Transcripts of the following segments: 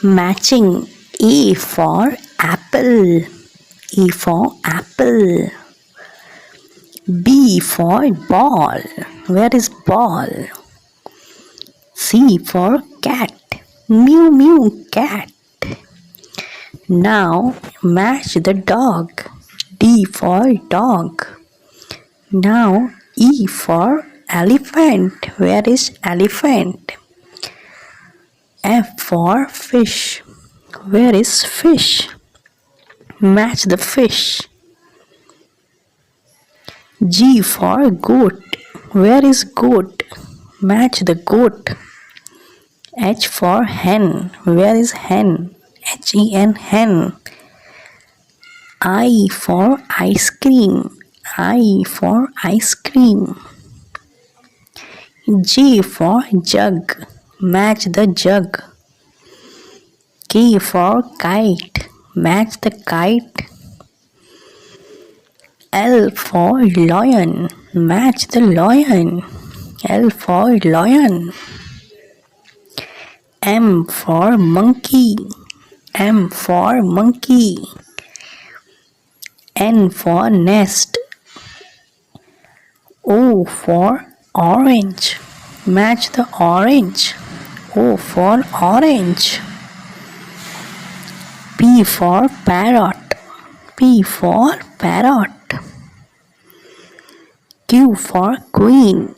Matching. A for apple. A for apple. B for ball. Where is ball? C for cat. Mew mew cat. Now match the dog. D for dog. Now E for elephant. Where is elephant? F for fish. Where is fish? Match the fish. G for goat. Where is goat? Match the goat. H for hen. Where is hen? Hen, hen. I for ice cream. I for ice cream. J for jug. Match the jug. K for kite. Match the kite. L for lion. Match the lion. L for lion. M for monkey. M for monkey. N for nest. O for orange. Match the orange. O for orange. P for parrot. P for parrot. Q for queen.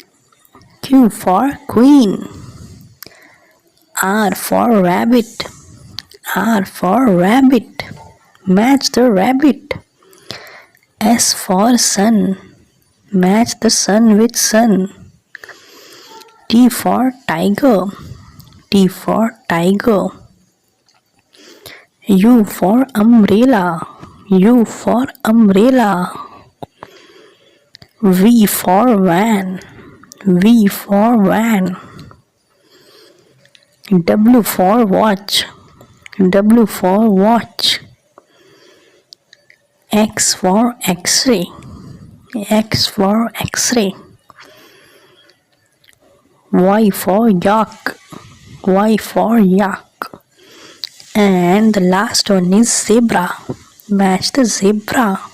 Q for queen. R for rabbit. R for rabbit. Match the rabbit. S for sun. Match the sun with sun. T for tiger. T for tiger. U for umbrella. U for umbrella. V for van. V for van. W for watch. W for watch. X for X-ray. X for X-ray. Y for yak. Y for yak. And the last one is zebra. Match the zebra.